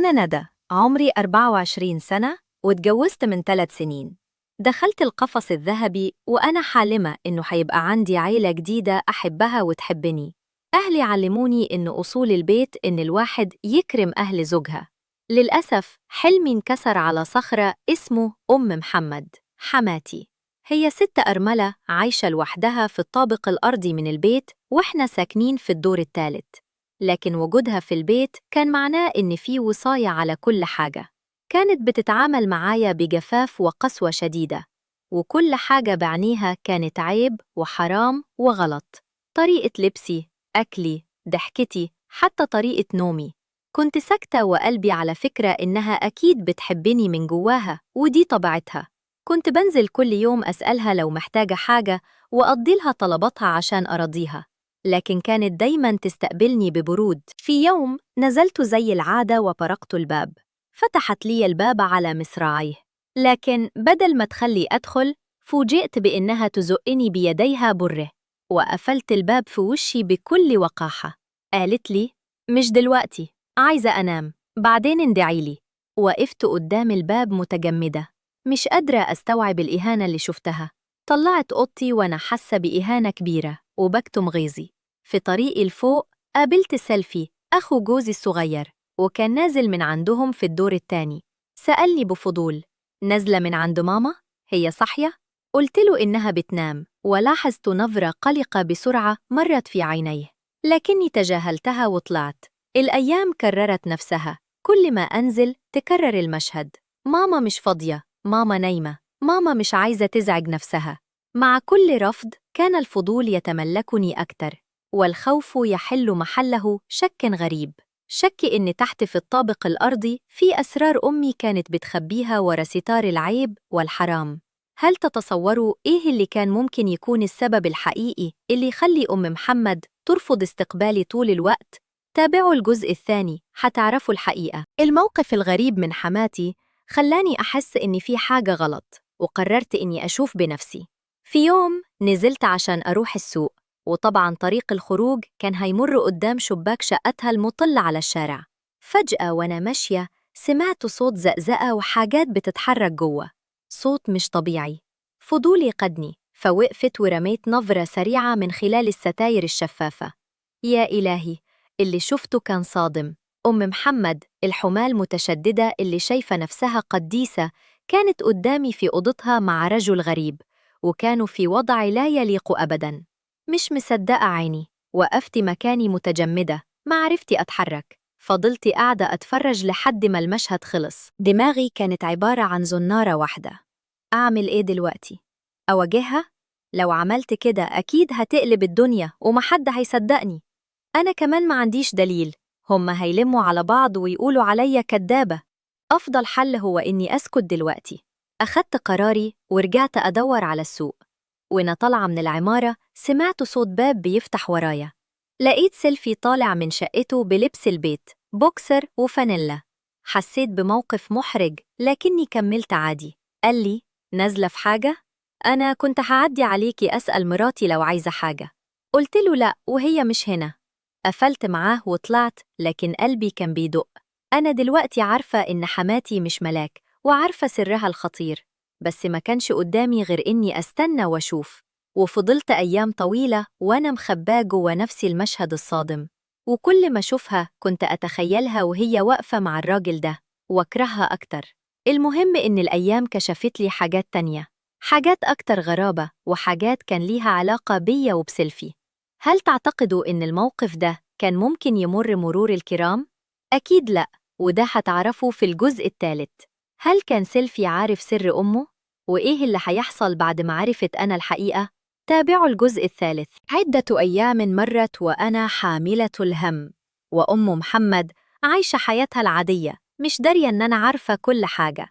أنا ندى، عمري 24 سنة واتجوزت من 3 سنين. دخلت القفص الذهبي وأنا حالمة إنه هيبقى عندي عيلة جديدة أحبها وتحبني. أهلي علموني إن أصول البيت إن الواحد يكرم أهل زوجها. للأسف حلمي انكسر على صخرة اسمه أم محمد، حماتي. هي ست أرملة عايشة لوحدها في الطابق الأرضي من البيت وإحنا ساكنين في الدور الثالث. لكن وجودها في البيت كان معناه إن في وصاية على كل حاجة. كانت بتتعامل معايا بجفاف وقسوة شديدة، وكل حاجة بعنيها كانت عيب وحرام وغلط. طريقة لبسي، أكلي، ضحكتي، حتى طريقة نومي. كنت ساكتة وقلبي على فكرة إنها أكيد بتحبني من جواها ودي طبيعتها. كنت بنزل كل يوم أسألها لو محتاجة حاجة وأقضيلها طلباتها عشان أرضيها، لكن كانت دايماً تستقبلني ببرود. في يوم نزلت زي العادة وطرقت الباب. فتحت لي الباب على مصراعيه، لكن بدل ما تخلي أدخل فوجئت بإنها تزقني بيديها بره. وقفلت الباب في وشي بكل وقاحة. قالت لي: مش دلوقتي، عايزة أنام، بعدين اندعيلي. وقفت قدام الباب متجمدة، مش قادرة أستوعب الإهانة اللي شفتها. طلعت أوضتي وأنا حاسة بإهانة كبيرة وبكتم غيظي. في طريقي الفوق قابلت سيلفي، أخو جوزي الصغير، وكان نازل من عندهم في الدور التاني. سألني بفضول: نازلة من عند ماما؟ هي صحية؟ قلت له إنها بتنام، ولاحظت نظرة قلقة بسرعة مرت في عينيه، لكني تجاهلتها وطلعت. الأيام كررت نفسها، كل ما أنزل تكرر المشهد: ماما مش فاضية، ماما نايمة، ماما مش عايزة تزعج نفسها. مع كل رفض كان الفضول يتملكني أكتر، والخوف يحل محله شك غريب. شك إن تحت في الطابق الأرضي في أسرار أمي كانت بتخبيها ورا ستار العيب والحرام. هل تتصوروا إيه اللي كان ممكن يكون السبب الحقيقي اللي يخلي أم محمد ترفض استقبالي طول الوقت؟ تابعوا الجزء الثاني حتعرفوا الحقيقة. الموقف الغريب من حماتي خلاني أحس إن في حاجة غلط، وقررت إني أشوف بنفسي. في يوم نزلت عشان أروح السوق، وطبعاً طريق الخروج كان هيمر قدام شباك شقتها المطل على الشارع. فجأة وأنا ماشية سمعت صوت زقزقة وحاجات بتتحرك جوه، صوت مش طبيعي. فضولي قدني، فوقفت ورميت نظرة سريعة من خلال الستاير الشفافة. يا إلهي، اللي شفته كان صادم. أم محمد الحماة المتشددة اللي شايفة نفسها قديسة كانت قدامي في أوضتها مع رجل غريب، وكانوا في وضع لا يليق أبداً. مش مصدقة عيني، وقفت مكاني متجمدة، ما عرفت أتحرك. فضلت قاعدة أتفرج لحد ما المشهد خلص. دماغي كانت عبارة عن زنارة واحدة: أعمل إيه دلوقتي؟ أواجهها؟ لو عملت كده أكيد هتقلب الدنيا ومحد هيصدقني. أنا كمان ما عنديش دليل، هما هيلموا على بعض ويقولوا عليا كدابة. أفضل حل هو إني أسكت دلوقتي. أخدت قراري ورجعت أدور على السوق. وأنا طالعة من العمارة سمعت صوت باب بيفتح ورايا. لقيت سيلفي طالع من شقته بلبس البيت، بوكسر وفانيلا. حسيت بموقف محرج لكني كملت عادي. قال لي: نازلة في حاجة؟ أنا كنت هعدي عليكي أسأل مراتي لو عايزة حاجة. قلت له لأ وهي مش هنا. قفلت معاه وطلعت، لكن قلبي كان بيدق. أنا دلوقتي عارفة إن حماتي مش ملاك وعارفة سرها الخطير، بس ما كانش قدامي غير إني أستنى وأشوف. وفضلت أيام طويلة وأنا مخباه جوا نفسي المشهد الصادم. وكل ما أشوفها كنت أتخيلها وهي واقفة مع الراجل ده وأكرهها أكتر. المهم إن الأيام كشفت لي حاجات تانية، حاجات أكتر غرابة، وحاجات كان ليها علاقة بيا وبسيلفي. هل تعتقدوا إن الموقف ده كان ممكن يمر مرور الكرام؟ أكيد لأ، وده هتعرفه في الجزء الثالث. هل كان سيلفي عارف سر أمه؟ وإيه اللي هيحصل بعد ما عرفت أنا الحقيقة؟ تابعوا الجزء الثالث. عدة أيام مرت وأنا حاملة الهم، وأم محمد عايشة حياتها العادية، مش دارية إن أنا عارفة كل حاجة.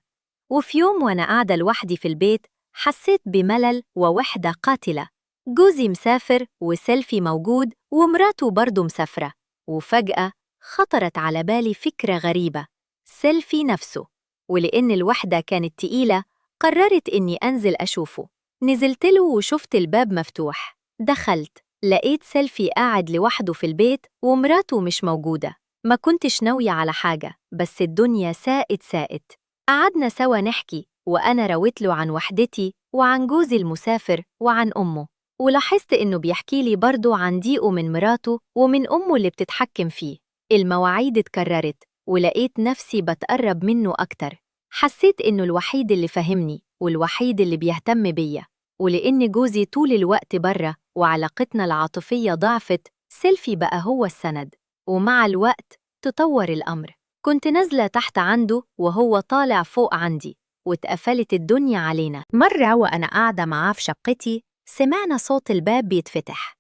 وفي يوم وأنا قاعدة لوحدي في البيت حسيت بملل ووحدة قاتلة. جوزي مسافر وسيلفي موجود ومراته برضه مسافرة، وفجأة خطرت على بالي فكرة غريبة: سيلفي نفسه. ولأن الوحدة كانت تقيلة قررت إني أنزل أشوفه. نزلت له وشفت الباب مفتوح. دخلت لقيت سيلفي قاعد لوحده في البيت ومراته مش موجودة. ما كنتش ناوية على حاجة، بس الدنيا ساءت. قعدنا سوا نحكي، وأنا رويت له عن وحدتي وعن جوزي المسافر وعن أمه، ولاحظت إنه بيحكي لي برضه عن ضيقه من مراته ومن أمه اللي بتتحكم فيه. المواعيد اتكررت، ولقيت نفسي بتقرب منه أكتر. حسيت إنه الوحيد اللي فهمني والوحيد اللي بيهتم بيا. ولأن جوزي طول الوقت برا وعلاقتنا العاطفية ضعفت، سيلفي بقى هو السند. ومع الوقت تطور الأمر. كنت نازلة تحت عنده وهو طالع فوق عندي، واتقفلت الدنيا علينا. مرة وأنا قاعدة معاه في شقتي، سمعنا صوت الباب بيتفتح.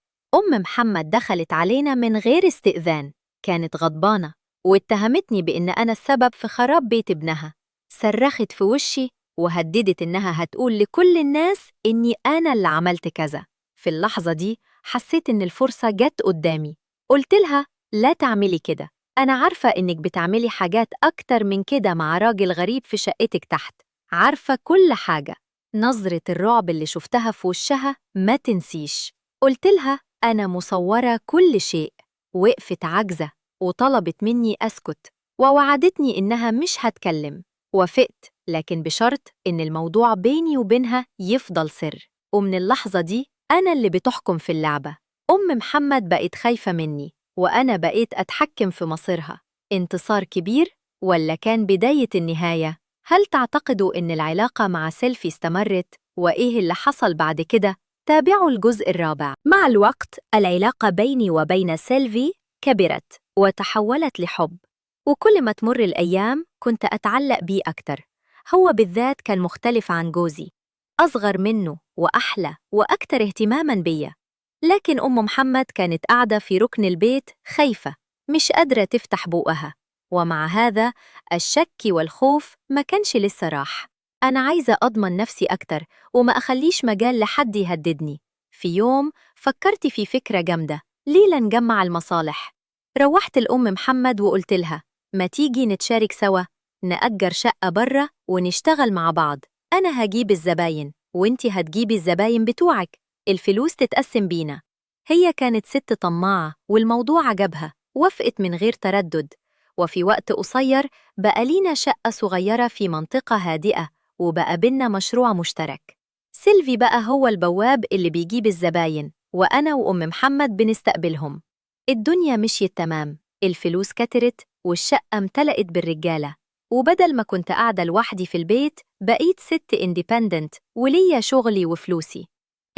محمد دخلت علينا من غير استئذان. كانت غضبانة واتهمتني بإن أنا السبب في خراب بيت ابنها. صرخت في وشي وهددت إنها هتقول لكل الناس إني أنا اللي عملت كذا. في اللحظة دي حسيت إن الفرصة جت قدامي. قلت لها لا تعملي كده، أنا عارفة إنك بتعملي حاجات أكتر من كده مع راجل غريب في شقتك تحت. عارفة كل حاجة. نظرة الرعب اللي شفتها في وشها ما تنسيش. قلت لها أنا مصورة كل شيء. وقفت عاجزة وطلبت مني أسكت، ووعدتني إنها مش هتكلم. وافقت، لكن بشرط إن الموضوع بيني وبينها يفضل سر. ومن اللحظة دي أنا اللي بتحكم في اللعبة. محمد بقت خايفة مني، وأنا بقيت أتحكم في مصيرها. انتصار كبير ولا كان بداية النهاية؟ هل تعتقدوا إن العلاقة مع سيلفي استمرت؟ وإيه اللي حصل بعد كده؟ تابعوا الجزء الرابع. مع الوقت العلاقة بيني وبين سيلفي كبرت وتحولت لحب، وكل ما تمر الأيام كنت أتعلق بيه أكتر. هو بالذات كان مختلف عن جوزي، أصغر منه وأحلى وأكتر اهتماماً بيا. لكن محمد كانت قاعدة في ركن البيت خايفة، مش قادرة تفتح بوقها. ومع هذا الشك والخوف ما كانش لسه راح. أنا عايزة أضمن نفسي أكتر وما أخليش مجال لحد يهددني. في يوم فكرت في فكرة جامدة، ليه لا نجمع المصالح؟ روحت محمد وقلت لها ما تيجي نتشارك سوا، نأجر شقة برا ونشتغل مع بعض. أنا هجيب الزباين وإنتي هتجيبي الزباين بتوعك، الفلوس تتقسم بينا. هي كانت ست طماعة والموضوع عجبها، وافقت من غير تردد. وفي وقت قصير بقى لينا شقة صغيرة في منطقة هادئة، وبقى بينا مشروع مشترك. سيلفي بقى هو البواب اللي بيجيب الزباين، وأنا محمد بنستقبلهم. الدنيا مشيت تمام، الفلوس كترت والشقة امتلأت بالرجالة. وبدل ما كنت قاعدة لوحدي في البيت، بقيت ست انديبندنت وليا شغلي وفلوسي.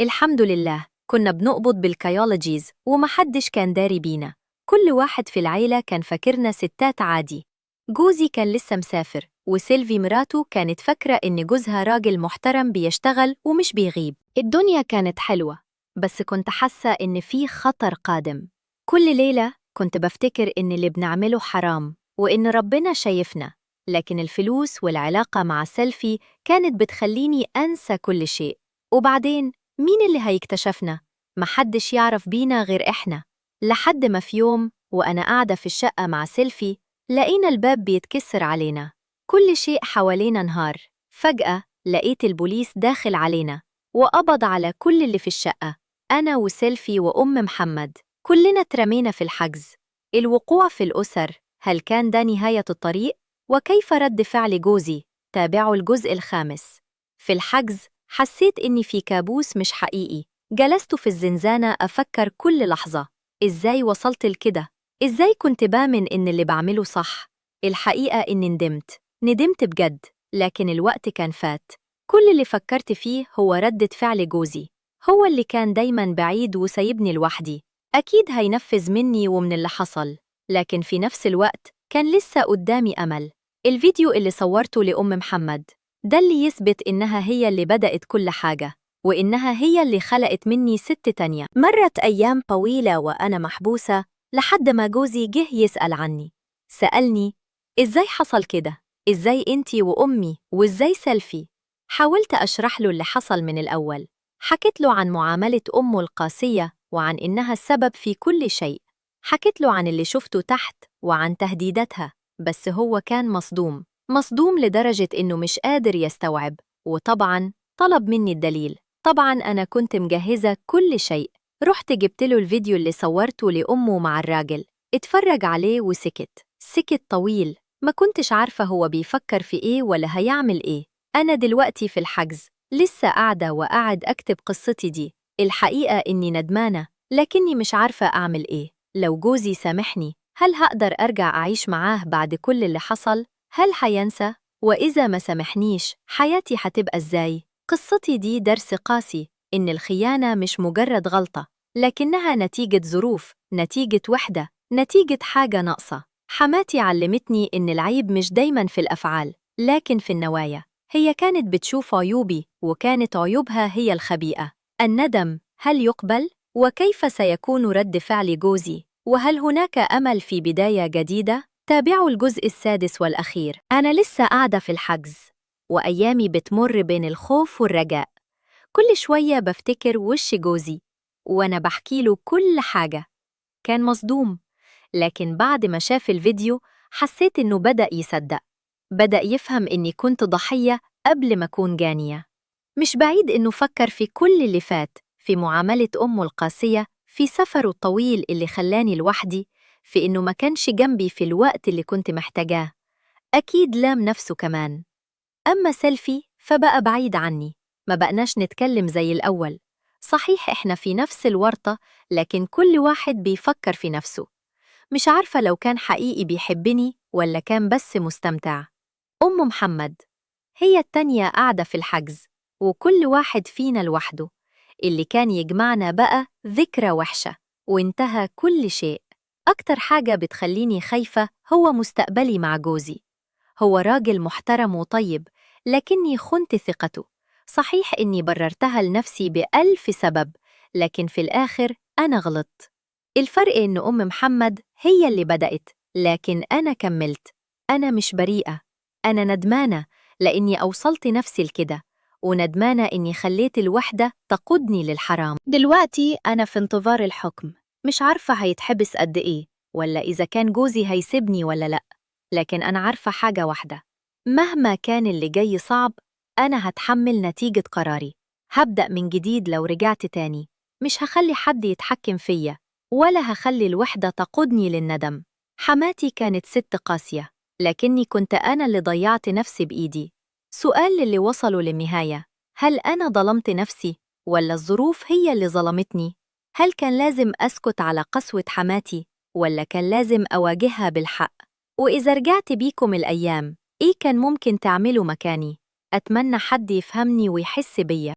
الحمد لله. كنا بنقبض بالكيولوجيز ومحدش كان داري بينا. كل واحد في العيلة كان فاكرنا ستات عادي. جوزي كان لسه مسافر، وسيلفي مراته كانت فاكرة إن جوزها راجل محترم بيشتغل ومش بيغيب. الدنيا كانت حلوة، بس كنت حاسة إن في خطر قادم. كل ليلة كنت بفتكر إن اللي بنعمله حرام وإن ربنا شايفنا. لكن الفلوس والعلاقة مع سيلفي كانت بتخليني أنسى كل شيء. وبعدين مين اللي هيكتشفنا؟ محدش يعرف بينا غير إحنا. لحد ما في يوم وأنا قاعدة في الشقة مع سيلفي، لقينا الباب بيتكسر علينا. كل شيء حوالينا انهار. فجأة لقيت البوليس داخل علينا وقبض على كل اللي في الشقة، أنا وسيلفي محمد. كلنا اترمينا في الحجز. الوقوع في الأسر، هل كان ده نهاية الطريق؟ وكيف رد فعل جوزي؟ تابعوا الجزء الخامس. في الحجز حسيت إني في كابوس مش حقيقي. جلست في الزنزانة أفكر كل لحظة، إزاي وصلت لكده؟ إزاي كنت بآمن إن اللي بعمله صح؟ الحقيقة إني ندمت بجد، لكن الوقت كان فات. كل اللي فكرت فيه هو ردة فعل جوزي. هو اللي كان دايماً بعيد وسايبني لوحدي. أكيد هينفذ مني ومن اللي حصل، لكن في نفس الوقت كان لسه قدامي أمل. الفيديو اللي صورته محمد ده اللي يثبت إنها هي اللي بدأت كل حاجة، وإنها هي اللي خلقت مني ست تانية. مرت أيام طويلة وأنا محبوسة لحد ما جوزي جه يسأل عني. سألني إزاي حصل كده؟ إزاي أنتي وأمي؟ وإزاي سيلفي؟ حاولت أشرح له اللي حصل من الأول. حكيت له عن معاملة أمه القاسية وعن إنها السبب في كل شيء. حكيت له عن اللي شفته تحت وعن تهديداتها، بس هو كان مصدوم لدرجة إنه مش قادر يستوعب. وطبعاً طلب مني الدليل. طبعاً أنا كنت مجهزة كل شيء. رحت جبت له الفيديو اللي صورته لأمه مع الراجل. اتفرج عليه وسكت. سكت طويل، ما كنتش عارفة هو بيفكر في إيه ولا هيعمل إيه. أنا دلوقتي في الحجز، لسه قاعدة وقاعد أكتب قصتي دي. الحقيقة إني ندمانة، لكني مش عارفة أعمل إيه. لو جوزي سامحني، هل هقدر أرجع أعيش معاه بعد كل اللي حصل؟ هل هينسى؟ وإذا ما سامحنيش، حياتي هتبقى إزاي؟ قصتي دي درس قاسي، إن الخيانة مش مجرد غلطة، لكنها نتيجة ظروف، نتيجة وحدة، نتيجة حاجة ناقصة. حماتي علمتني إن العيب مش دايماً في الأفعال، لكن في النوايا. هي كانت بتشوف عيوبي، وكانت عيوبها هي الخبيئة. الندم، هل يقبل؟ وكيف سيكون رد فعل جوزي؟ وهل هناك أمل في بداية جديدة؟ تابعوا الجزء السادس والأخير. أنا لسه قاعدة في الحجز، وأيامي بتمر بين الخوف والرجاء. كل شوية بفتكر وش جوزي وأنا بحكيله كل حاجة. كان مصدوم، لكن بعد ما شاف الفيديو حسيت إنه بدأ يصدق. بدأ يفهم إني كنت ضحية قبل ما أكون جانية. مش بعيد إنه فكر في كل اللي فات، في معاملة أمه القاسية، في سفره الطويل اللي خلاني لوحدي، في إنه ما كانش جنبي في الوقت اللي كنت محتاجاه. أكيد لام نفسه كمان. أما سيلفي فبقى بعيد عني، ما بقناش نتكلم زي الأول. صحيح إحنا في نفس الورطة، لكن كل واحد بيفكر في نفسه. مش عارفة لو كان حقيقي بيحبني ولا كان بس مستمتع. أم محمد هي التانية قاعدة في الحجز، وكل واحد فينا لوحده. اللي كان يجمعنا بقى ذكرى وحشة، وانتهى كل شيء. أكتر حاجة بتخليني خايفة هو مستقبلي مع جوزي. هو راجل محترم وطيب، لكني خنت ثقته. صحيح إني بررتها لنفسي بألف سبب، لكن في الآخر أنا غلطت. الفرق إن أم محمد هي اللي بدأت، لكن أنا كملت. أنا مش بريئة، أنا ندمانة لإني أوصلت نفسي لكده، وندمانة إني خليت الوحدة تقودني للحرام. دلوقتي أنا في انتظار الحكم، مش عارفة هيتحبس قد إيه، ولا إذا كان جوزي هيسيبني ولا لأ. لكن أنا عارفة حاجة واحدة، مهما كان اللي جاي صعب، أنا هتحمل نتيجة قراري. هبدأ من جديد لو رجعت تاني. مش هخلي حد يتحكم فيا، ولا هخلي الوحدة تقودني للندم. حماتي كانت ست قاسية، لكني كنت أنا اللي ضيعت نفسي بإيدي. سؤال اللي وصلوا للنهاية، هل أنا ظلمت نفسي، ولا الظروف هي اللي ظلمتني؟ هل كان لازم أسكت على قسوة حماتي، ولا كان لازم أواجهها بالحق؟ وإذا رجعت بيكم الأيام، إيه كان ممكن تعملوا مكاني؟ أتمنى حد يفهمني ويحس بيا.